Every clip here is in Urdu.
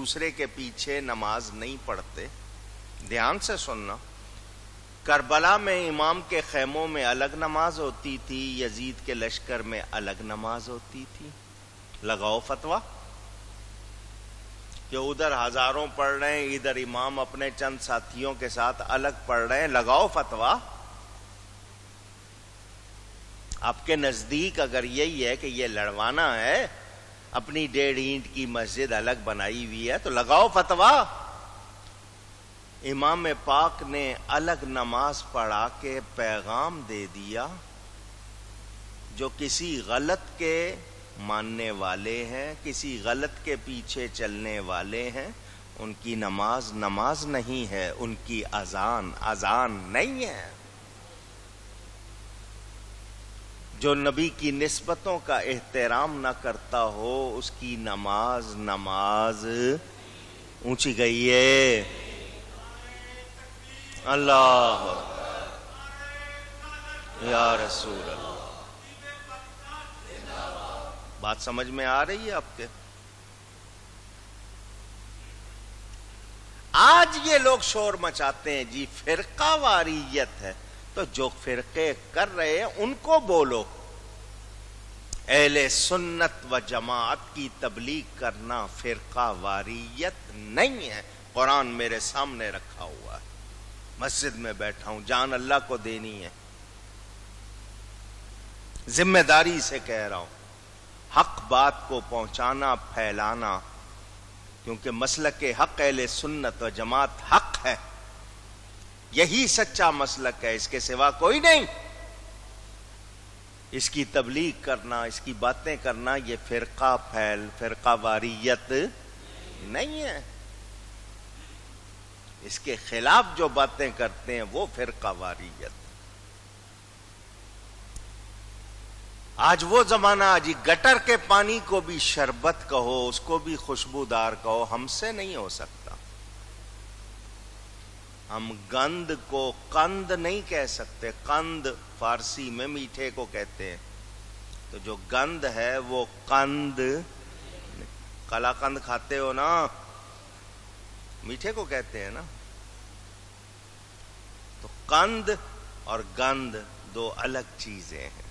دوسرے کے پیچھے نماز نہیں پڑھتے. دھیان سے سننا. کربلا میں امام کے خیموں میں الگ نماز ہوتی تھی، یزید کے لشکر میں الگ نماز ہوتی تھی. لگاؤ فتویٰ کہ ادھر ہزاروں پڑھ رہے ہیں، ادھر امام اپنے چند ساتھیوں کے ساتھ الگ پڑھ رہے ہیں. لگاؤ فتویٰ. آپ کے نزدیک اگر یہی ہے کہ یہ لڑوانا ہے، اپنی 1.5 اینٹ کی مسجد الگ بنائی ہوئی ہے، تو لگاؤ فتویٰ. امام پاک نے الگ نماز پڑھا کے پیغام دے دیا. جو کسی غلط کے ماننے والے ہیں، کسی غلط کے پیچھے چلنے والے ہیں، ان کی نماز نماز نہیں ہے، ان کی اذان اذان نہیں ہے. جو نبی کی نسبتوں کا احترام نہ کرتا ہو، اس کی نماز نماز اونچی گئی ہے. اللہ یا رسول اللہ. بات سمجھ میں آ رہی ہے آپ کے؟ آج یہ لوگ شور مچاتے ہیں جی فرقہ واریت ہے، تو جو فرقے کر رہے ہیں ان کو بولو. اہل سنت و جماعت کی تبلیغ کرنا فرقہ واریت نہیں ہے. قرآن میرے سامنے رکھا ہوا ہے، مسجد میں بیٹھا ہوں، جان اللہ کو دینی ہے. ذمہ داری سے کہہ رہا ہوں، حق بات کو پہنچانا، پھیلانا، کیونکہ مسلک حق اہل سنت و جماعت حق ہے. یہی سچا مسلک ہے، اس کے سوا کوئی نہیں. اس کی تبلیغ کرنا، اس کی باتیں کرنا، یہ فرقہ واریت نہیں ہے. اس کے خلاف جو باتیں کرتے ہیں وہ فرقہ واریت. آج وہ زمانہ، جی گٹر کے پانی کو بھی شربت کہو، اس کو بھی خوشبودار کہو، ہم سے نہیں ہو سکتا. ہم گند کو قند نہیں کہہ سکتے. قند فارسی میں میٹھے کو کہتے ہیں، تو جو گند ہے وہ قند. کلا قند کھاتے ہو نا، میٹھے کو کہتے ہیں نا. تو قند اور گند دو الگ چیزیں ہیں.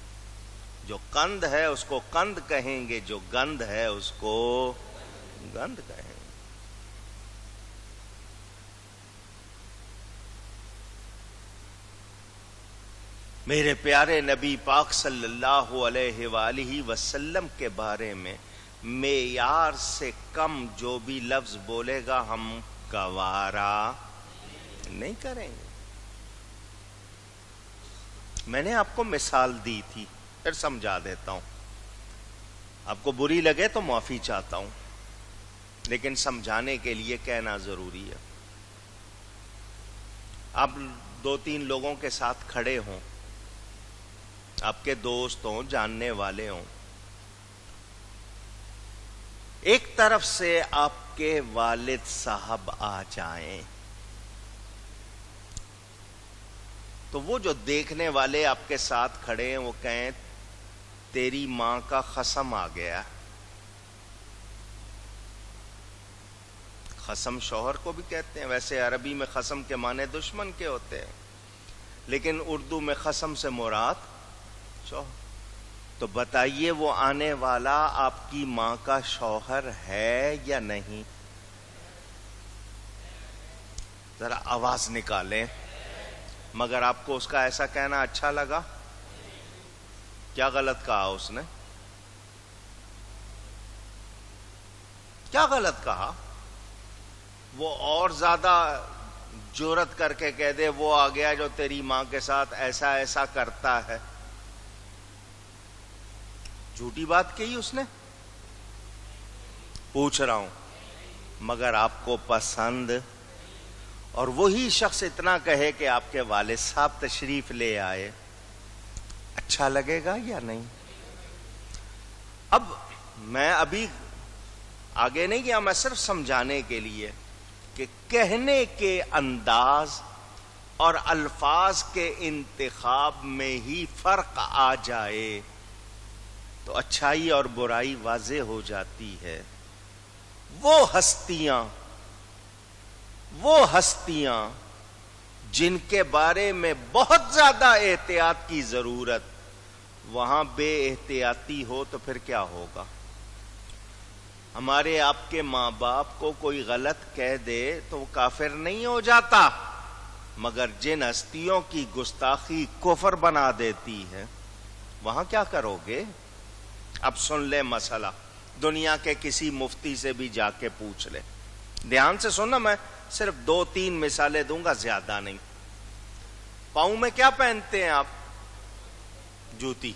جو قند ہے اس کو قند کہیں گے، جو گند ہے اس کو گند کہیں گے. میرے پیارے نبی پاک صلی اللہ علیہ وآلہ وسلم کے بارے میں معیار سے کم جو بھی لفظ بولے گا ہم گوارا نہیں کریں گے. میں نے آپ کو مثال دی تھی، پھر سمجھا دیتا ہوں. آپ کو بری لگے تو معافی چاہتا ہوں، لیکن سمجھانے کے لیے کہنا ضروری ہے. آپ 2-3 لوگوں کے ساتھ کھڑے ہوں، آپ کے دوست ہوں، جاننے والے ہوں. ایک طرف سے آپ کے والد صاحب آ جائیں تو وہ جو دیکھنے والے آپ کے ساتھ کھڑے ہیں وہ کہیں تیری ماں کا قسم آ گیا. قسم شوہر کو بھی کہتے ہیں. ویسے عربی میں قسم کے معنی دشمن کے ہوتے ہیں، لیکن اردو میں قسم سے مراد شوہر. تو بتائیے وہ آنے والا آپ کی ماں کا شوہر ہے یا نہیں؟ ذرا آواز نکالیں. مگر آپ کو اس کا ایسا کہنا اچھا لگا؟ کیا غلط کہا اس نے؟ کیا غلط کہا؟ وہ اور زیادہ جرأت کر کے کہہ دے وہ آ گیا جو تیری ماں کے ساتھ ایسا ایسا کرتا ہے. جھوٹی بات کہی اس نے؟ پوچھ رہا ہوں. مگر آپ کو پسند؟ اور وہی شخص اتنا کہے کہ آپ کے والد صاحب تشریف لے آئے، اچھا لگے گا یا نہیں؟ اب میں ابھی آگے نہیں گیا، میں صرف سمجھانے کے لیے کہ کہنے کے انداز اور الفاظ کے انتخاب میں ہی فرق آ جائے تو اچھائی اور برائی واضح ہو جاتی ہے. وہ ہستیاں جن کے بارے میں بہت زیادہ احتیاط کی ضرورت، وہاں بے احتیاطی ہو تو پھر کیا ہوگا؟ ہمارے آپ کے ماں باپ کو کوئی غلط کہہ دے تو وہ کافر نہیں ہو جاتا، مگر جن ہستیوں کی گستاخی کفر بنا دیتی ہے وہاں کیا کرو گے؟ اب سن لے مسئلہ، دنیا کے کسی مفتی سے بھی جا کے پوچھ لے، دھیان سے سننا، میں صرف 2-3 مثالیں دوں گا، زیادہ نہیں۔ پاؤں میں کیا پہنتے ہیں آپ؟ جوتی،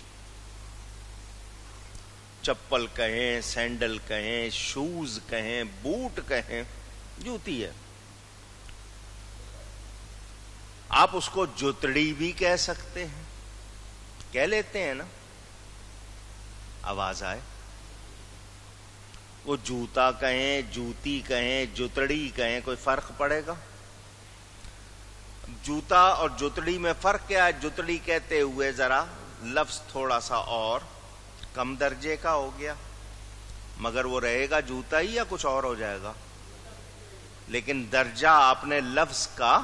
چپل کہیں، سینڈل کہیں، شوز کہیں، بوٹ کہیں، جوتی ہے۔ آپ اس کو جوتڑی بھی کہہ سکتے ہیں، کہہ لیتے ہیں نا، آواز آئے۔ وہ جوتا کہیں، جوتی کہیں، جوتڑی کہیں، کوئی فرق پڑے گا؟ جوتا اور جوتڑی میں فرق کیا ہے؟ جوتڑی کہتے ہوئے ذرا لفظ تھوڑا سا اور کم درجے کا ہو گیا، مگر وہ رہے گا جوتا ہی یا کچھ اور ہو جائے گا؟ لیکن درجہ آپ نے لفظ کا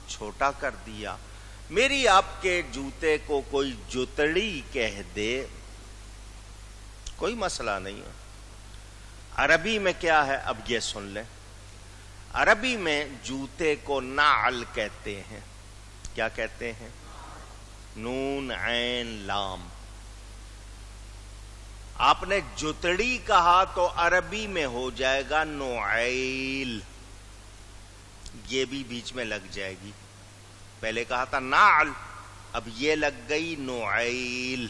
چھوٹا کر دیا۔ میری آپ کے جوتے کو کوئی جوتڑی کہہ دے، کوئی مسئلہ نہیں ہے۔ عربی میں کیا ہے؟ اب یہ سن لیں، عربی میں جوتے کو نعل کہتے ہیں۔ کیا کہتے ہیں؟ نون عین لام۔ آپ نے جوتڑی کہا تو عربی میں ہو جائے گا نعیل، یہ بھی بیچ میں لگ جائے گی۔ پہلے کہا تھا نعل، اب یہ لگ گئی نعیل،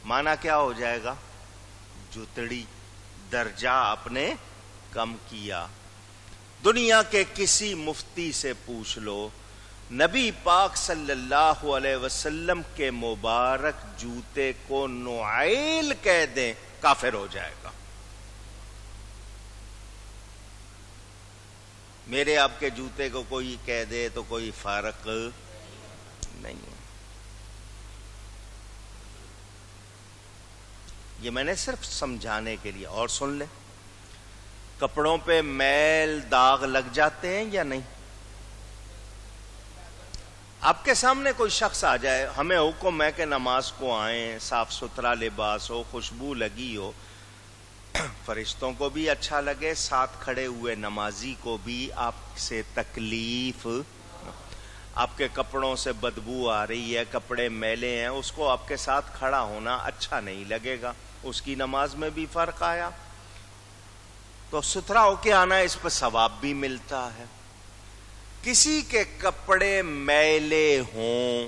معنی کیا ہو جائے گا؟ جوتڑی۔ درجہ آپ نے کم کیا۔ دنیا کے کسی مفتی سے پوچھ لو، نبی پاک صلی اللہ علیہ وسلم کے مبارک جوتے کو نعیل کہہ دیں، کافر ہو جائے گا۔ میرے آپ کے جوتے کو کوئی کہہ دے تو کوئی فرق نہیں ہے۔ یہ میں نے صرف سمجھانے کے لیے۔ اور سن لیں، کپڑوں پہ میل داغ لگ جاتے ہیں یا نہیں؟ آپ کے سامنے کوئی شخص آ جائے، ہمیں حکم ہے کہ نماز کو آئیں، صاف ستھرا لباس ہو، خوشبو لگی ہو، فرشتوں کو بھی اچھا لگے، ساتھ کھڑے ہوئے نمازی کو بھی آپ سے تکلیف، آپ کے کپڑوں سے بدبو آ رہی ہے، کپڑے میلے ہیں، اس کو آپ کے ساتھ کھڑا ہونا اچھا نہیں لگے گا، اس کی نماز میں بھی فرق آیا۔ تو ستھرا ہو کے آنا، اس پہ ثواب بھی ملتا ہے۔ کسی کے کپڑے میلے ہوں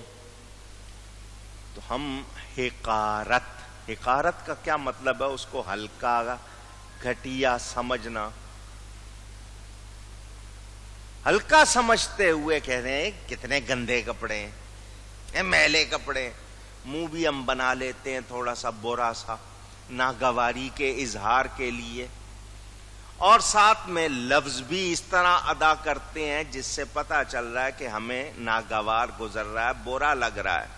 تو ہم حقارت کا کیا مطلب ہے؟ اس کو ہلکا گھٹیا سمجھنا، ہلکا سمجھتے ہوئے کہہ رہے ہیں کتنے گندے کپڑے ہیں، میلے کپڑے، منہ بھی ہم بنا لیتے ہیں تھوڑا سا برا سا ناگواری کے اظہار کے لیے، اور ساتھ میں لفظ بھی اس طرح ادا کرتے ہیں جس سے پتہ چل رہا ہے کہ ہمیں ناگوار گزر رہا ہے، برا لگ رہا ہے۔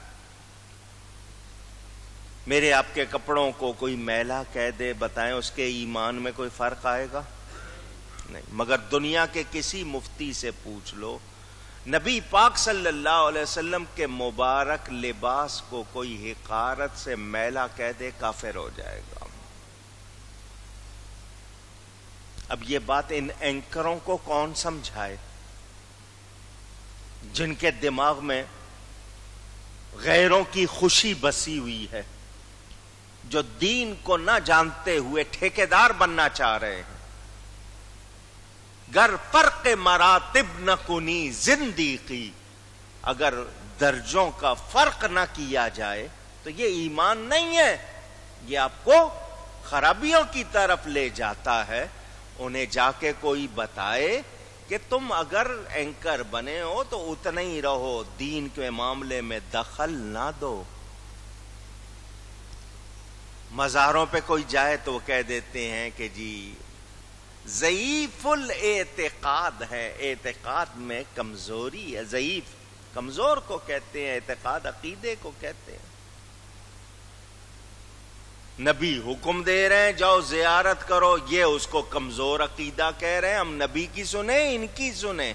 میرے آپ کے کپڑوں کو کوئی میلا کہہ دے، بتائیں اس کے ایمان میں کوئی فرق آئے گا؟ نہیں۔ مگر دنیا کے کسی مفتی سے پوچھ لو، نبی پاک صلی اللہ علیہ وسلم کے مبارک لباس کو کوئی حقارت سے میلا کہہ دے، کافر ہو جائے گا۔ اب یہ بات ان اینکروں کو کون سمجھائے جن کے دماغ میں غیروں کی خوشی بسی ہوئی ہے، جو دین کو نہ جانتے ہوئے ٹھیکیدار بننا چاہ رہے ہیں۔ گر فرق مراتب نہ کنی زندگی، اگر درجوں کا فرق نہ کیا جائے تو یہ ایمان نہیں ہے، یہ آپ کو خرابیوں کی طرف لے جاتا ہے۔ انہیں جا کے کوئی بتائے کہ تم اگر اینکر بنے ہو تو اتنا ہی رہو، دین کے معاملے میں دخل نہ دو۔ مزاروں پہ کوئی جائے تو وہ کہہ دیتے ہیں کہ جی ضعیف الاعتقاد ہے، اعتقاد میں کمزوری ہے، ضعیف، کمزور کو کہتے ہیں، اعتقاد عقیدے کو کہتے ہیں۔ نبی حکم دے رہے ہیں جاؤ زیارت کرو، یہ اس کو کمزور عقیدہ کہہ رہے ہیں ہم نبی کی سنیں ان کی سنیں؟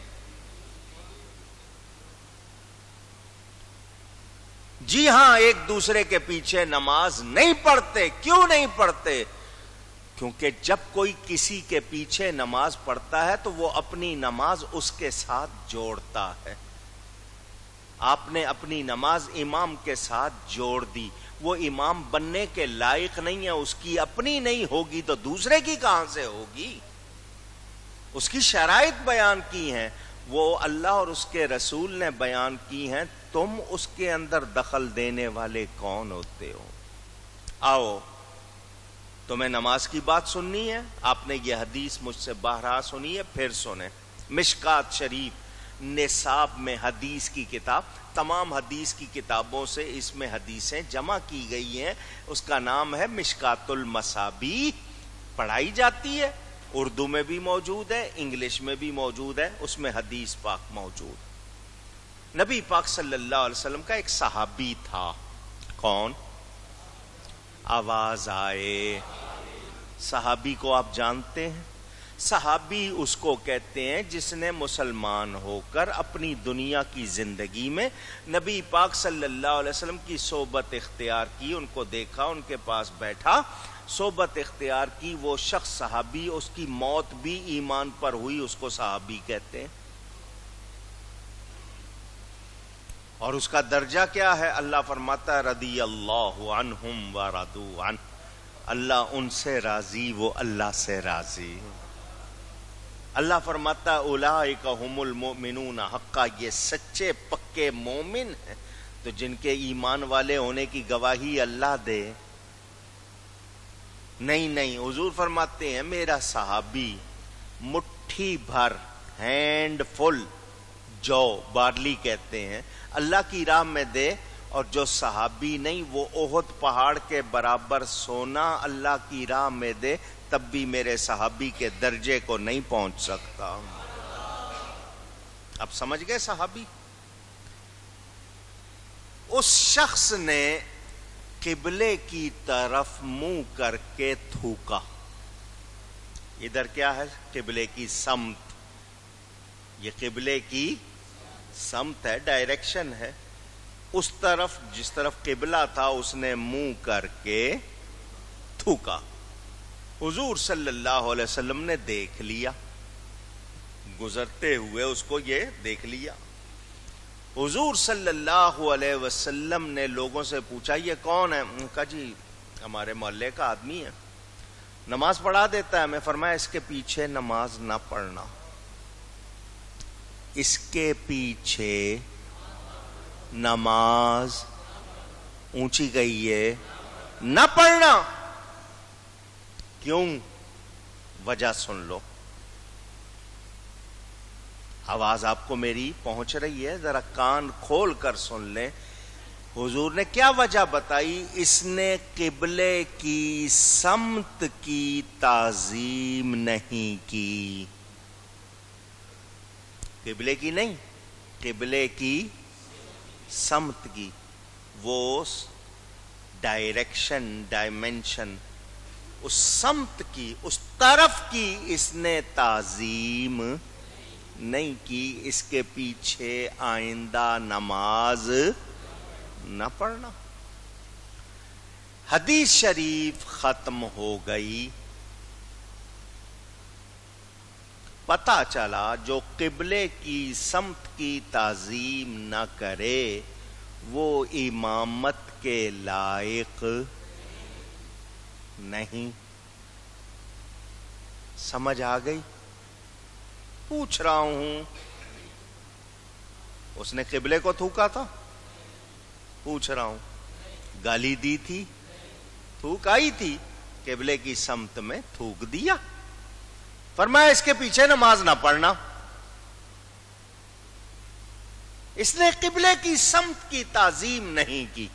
جی ہاں، ایک دوسرے کے پیچھے نماز نہیں پڑھتے۔ کیوں نہیں پڑھتے؟ کیونکہ جب کوئی کسی کے پیچھے نماز پڑھتا ہے تو وہ اپنی نماز اس کے ساتھ جوڑتا ہے۔ آپ نے اپنی نماز امام کے ساتھ جوڑ دی، وہ امام بننے کے لائق نہیں ہے، اس کی اپنی نہیں ہوگی تو دوسرے کی کہاں سے ہوگی؟ اس کی شرائط بیان کی ہیں، وہ اللہ اور اس کے رسول نے بیان کی ہیں، تم اس کے اندر دخل دینے والے کون ہوتے ہو؟ آؤ، تمہیں نماز کی بات سننی ہے، آپ نے یہ حدیث مجھ سے بارہا سنی ہے، پھر سنیں۔ مشکات شریف نصاب میں حدیث کی کتاب، تمام حدیث کی کتابوں سے اس میں حدیثیں جمع کی گئی ہیں، اس کا نام ہے مشکات المصابیح، پڑھائی جاتی ہے، اردو میں بھی موجود ہے، انگلش میں بھی موجود ہے، اس میں حدیث پاک موجود۔ نبی پاک صلی اللہ علیہ وسلم کا ایک صحابی تھا، کون؟ آواز آئے، صحابی کو آپ جانتے ہیں؟ صحابی اس کو کہتے ہیں جس نے مسلمان ہو کر اپنی دنیا کی زندگی میں نبی پاک صلی اللہ علیہ وسلم کی صحبت اختیار کی، ان کو دیکھا، ان کے پاس بیٹھا، صحبت اختیار کی، وہ شخص صحابی، اس کی موت بھی ایمان پر ہوئی، اس کو صحابی کہتے ہیں۔ اور اس کا درجہ کیا ہے؟ اللہ فرماتا ہے رضی اللہ عنہم ورضوا عنہ، اللہ ان سے راضی، وہ اللہ سے راضی۔ اللہ فرماتا ہے اولئک هم المؤمنون حقا، یہ سچے پکے مومن ہیں، تو جن کے ایمان والے ہونے کی گواہی اللہ دے۔ نہیں، حضور فرماتے ہیں میرا صحابی مٹھی بھر، ہینڈ فل جو بارلی کہتے ہیں، اللہ کی راہ میں دے، اور جو صحابی نہیں وہ احد پہاڑ کے برابر سونا اللہ کی راہ میں دے، تب بھی میرے صحابی کے درجے کو نہیں پہنچ سکتا۔ اب سمجھ گئے صحابی؟ اس شخص نے قبلے کی طرف منہ کر کے تھوکا۔ ادھر کیا ہے؟ قبلے کی سمت، یہ قبلے کی سمت ہے، ڈائریکشن ہے، اس طرف جس طرف قبلہ تھا اس نے منہ کر کے تھوکا۔ حضور صلی اللہ علیہ وسلم نے دیکھ لیا، گزرتے ہوئے اس کو یہ دیکھ لیا۔ حضور صلی اللہ علیہ وسلم نے لوگوں سے پوچھا یہ کون ہے؟ ان کا جی ہمارے محلے کا آدمی ہے، نماز پڑھا دیتا ہے۔ میں فرمایا اس کے پیچھے نماز نہ پڑھنا، اس کے پیچھے نماز اونچی گئی ہے نہ پڑھنا۔ کیوں؟ وجہ سن لو، آواز آپ کو میری پہنچ رہی ہے، ذرا کان کھول کر سن لیں۔ حضور نے کیا وجہ بتائی؟ اس نے قبلے کی سمت کی تعظیم نہیں کی، قبلے کی نہیں، قبلے کی سمت کی، وہ ڈائریکشن، ڈائمنشن، اس سمت کی، اس طرف کی اس نے تعظیم نہیں کی۔ اس کے پیچھے آئندہ نماز نہ پڑھنا۔ حدیث شریف ختم ہو گئی، پتہ چلا جو قبلے کی سمت کی تعظیم نہ کرے وہ امامت کے لائق نہیں۔ سمجھ آ گئی؟ پوچھ رہا ہوں، اس نے قبلے کو تھوکا تھا؟ پوچھ رہا ہوں، گالی دی تھی؟ تھوک آئی تھی؟ قبلے کی سمت میں تھوک دیا، فرمایا اس کے پیچھے نماز نہ پڑھنا۔ اس نے قبلے کی سمت کی تعظیم نہیں کی۔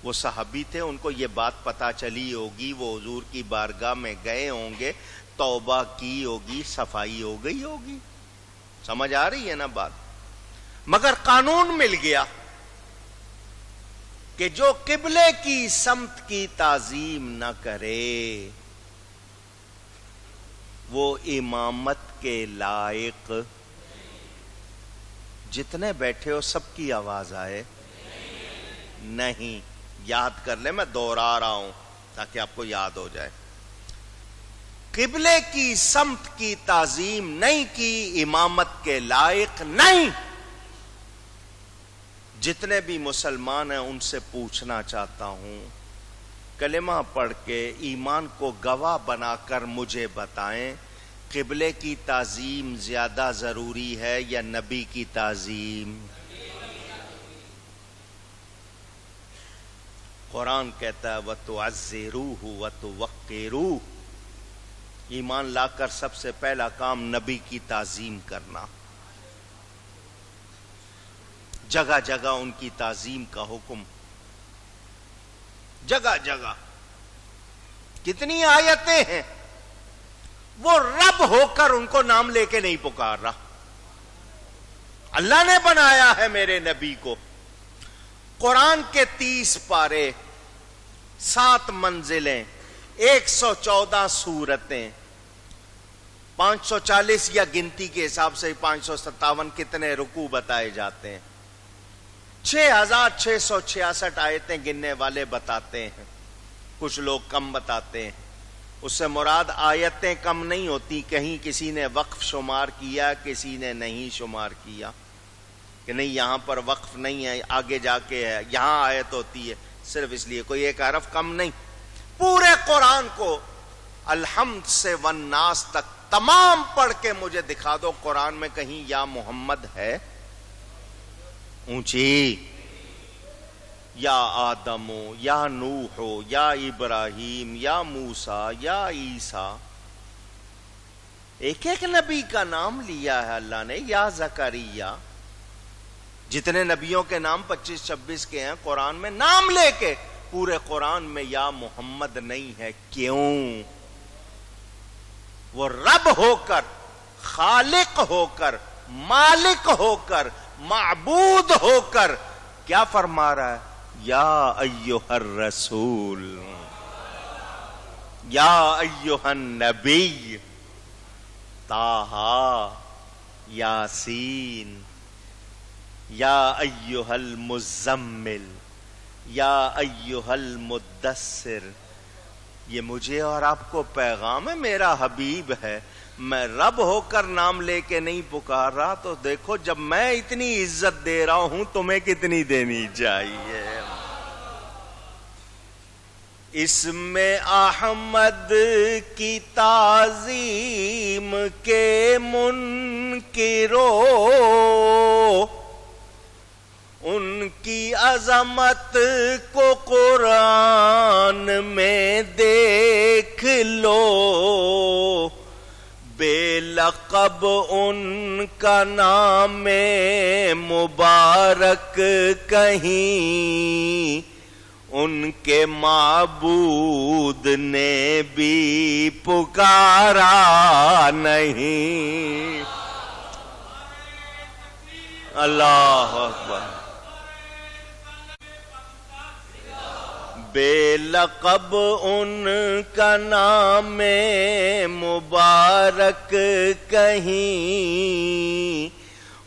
وہ صحابی تھے، ان کو یہ بات پتا چلی ہوگی، وہ حضور کی بارگاہ میں گئے ہوں گے، توبہ کی ہوگی، صفائی ہو گئی ہوگی۔ سمجھ آ رہی ہے نا بات؟ مگر قانون مل گیا، کہ جو قبلے کی سمت کی تعظیم نہ کرے وہ امامت کے لائق. جتنے بیٹھے ہو سب کی آواز آئے نہیں. یاد کر لیں, میں دوہرا رہا ہوں تاکہ آپ کو یاد ہو جائے. قبلے کی سمت کی تعظیم نہیں کی, امامت کے لائق نہیں. جتنے بھی مسلمان ہیں ان سے پوچھنا چاہتا ہوں, کلمہ پڑھ کے ایمان کو گواہ بنا کر مجھے بتائیں, قبلے کی تعظیم زیادہ ضروری ہے یا نبی کی تعظیم؟ قرآن کہتا ہے وَتُعَزِّرُوهُ وَتُوَقِّرُوهُ. ایمان لا کر سب سے پہلا کام نبی کی تعظیم کرنا. جگہ جگہ ان کی تعظیم کا حکم, جگہ جگہ. کتنی آیتیں ہیں, وہ رب ہو کر ان کو نام لے کے نہیں پکار رہا. اللہ نے بنایا ہے میرے نبی کو. قرآن کے 30 پارے, 7 منزلیں, 114 سورتیں, 540 یا گنتی کے حساب سے 557 کتنے رکوع بتائے جاتے ہیں, 6666 آیتیں گننے والے بتاتے ہیں, کچھ لوگ کم بتاتے ہیں. اس سے مراد آیتیں کم نہیں ہوتی, کہیں کسی نے وقف شمار کیا, کسی نے نہیں شمار کیا کہ نہیں یہاں پر وقف نہیں ہے, آگے جا کے ہے, یہاں آیت ہوتی ہے, صرف اس لیے کوئی ایک حرف کم نہیں. پورے قرآن کو الحمد سے والناس تک تمام پڑھ کے مجھے دکھا دو قرآن میں کہیں یا محمد ہے اونچی, یا آدم ہو, یا نوح ہو, یا ابراہیم, یا موسیٰ, یا عیسیٰ. ایک ایک نبی کا نام لیا ہے اللہ نے. یا زکریا, جتنے نبیوں کے نام 25-26 کے ہیں قرآن میں, نام لے کے پورے قرآن میں یا محمد نہیں ہے. کیوں؟ وہ رب ہو کر, خالق ہو کر, مالک ہو کر, معبود ہو کر کیا فرما رہا ہے؟ یا ایھا الرسول, یا ایھا النبی, طٰہٰ, یاسین, یا ایھا المزمل, یا ایھا المدثر. یہ مجھے اور آپ کو پیغام ہے, میرا حبیب ہے. میں رب ہو کر نام لے کے نہیں پکار رہا, تو دیکھو جب میں اتنی عزت دے رہا ہوں تمہیں کتنی دینی چاہیے. اس میں احمد کی تعظیم کے منکرو, ان کی عظمت کو قرآن میں دیکھ لو. بے لقب ان کا نام مبارک کہیں, ان کے معبود نے بھی پکارا نہیں. اللہ اکبر. بے لقب ان کا نام مبارک کہیں,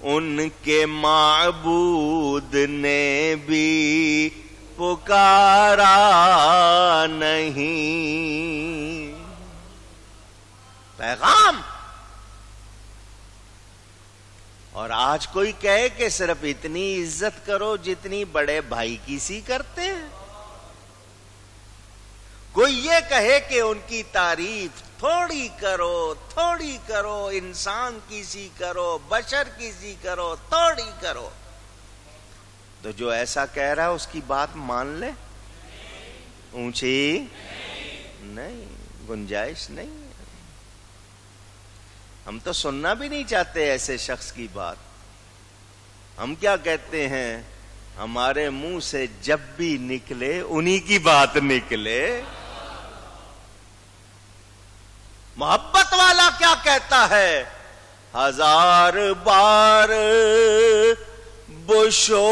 ان کے معبود نے بھی پکارا نہیں. پیغام. اور آج کوئی کہے کہ صرف اتنی عزت کرو جتنی بڑے بھائی کی سی کرتے ہیں. کوئی یہ کہے کہ ان کی تعریف تھوڑی کرو, تھوڑی کرو, انسان کی سی کرو, بشر کی سی کرو, تھوڑی کرو. تو جو ایسا کہہ رہا ہے اس کی بات مان لے. اونچی نہیں, گنجائش نہیں. ہم تو سننا بھی نہیں چاہتے ایسے شخص کی بات. ہم کیا کہتے ہیں, ہمارے منہ سے جب بھی نکلے انہی کی بات نکلے. محبت والا کیا کہتا ہے, 1000 بار بشویم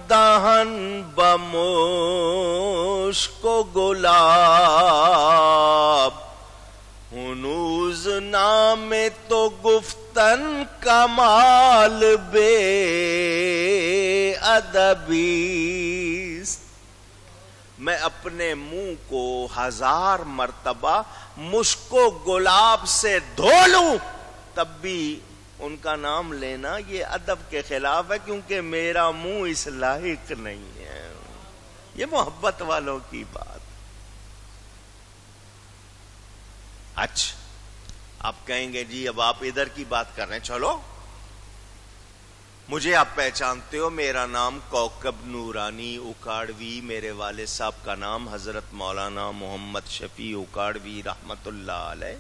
دہن بمشک و گلاب، ہنوز نام تو گفتن کمال بے ادبیست۔ میں اپنے منہ کو 1000 مرتبہ مشک و گلاب سے دھو لوں تب بھی ان کا نام لینا یہ ادب کے خلاف ہے، کیونکہ میرا منہ اس لائق نہیں ہے۔ یہ محبت والوں کی بات۔ اچھا آپ کہیں گے جی اب آپ ادھر کی بات کر رہے ہیں، چلو مجھے آپ پہچانتے ہو، میرا نام کوکب نورانی اکاڑوی، میرے والد صاحب کا نام حضرت مولانا محمد شفیع اکاڑوی رحمت اللہ علیہ۔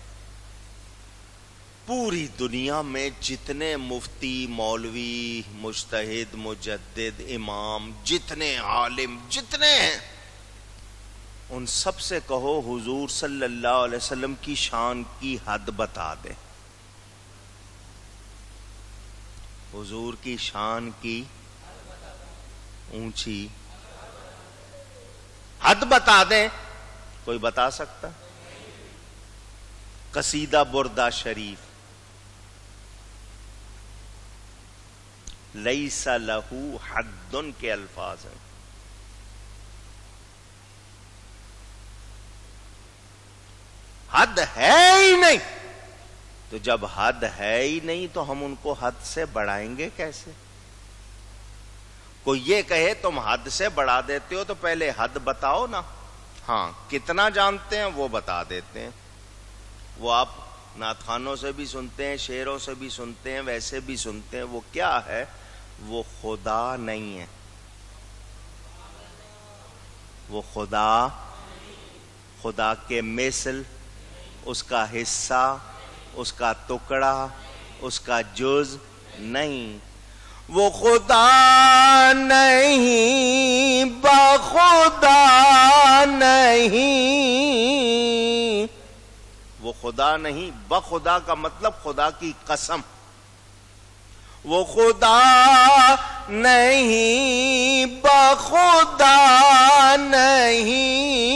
پوری دنیا میں جتنے مفتی، مولوی، مجتہد، مجدد، امام، جتنے عالم جتنے ہیں، ان سب سے کہو حضور صلی اللہ علیہ وسلم کی شان کی حد بتا دیں۔ حضور کی شان کی اونچی حد بتا دیں، کوئی بتا سکتا؟ قصیدہ بردہ شریف، لیس لہو حد کے الفاظ ہیں۔ حد ہے ہی نہیں، تو جب حد ہے ہی نہیں تو ہم ان کو حد سے بڑھائیں گے کیسے؟ کوئی یہ کہے تم حد سے بڑھا دیتے ہو تو پہلے حد بتاؤ نا۔ ہاں کتنا جانتے ہیں وہ بتا دیتے ہیں، وہ آپ نعت خوانوں سے بھی سنتے ہیں، شعروں سے بھی سنتے ہیں، ویسے بھی سنتے ہیں۔ وہ کیا ہے؟ وہ خدا نہیں ہے، وہ خدا کے مثل، اس کا حصہ، اس کا ٹکڑا، اس کا جز نہیں۔ وہ خدا نہیں، بخدا نہیں، وہ خدا نہیں، بخدا کا مطلب خدا کی قسم۔ وہ خدا نہیں، بخدا نہیں،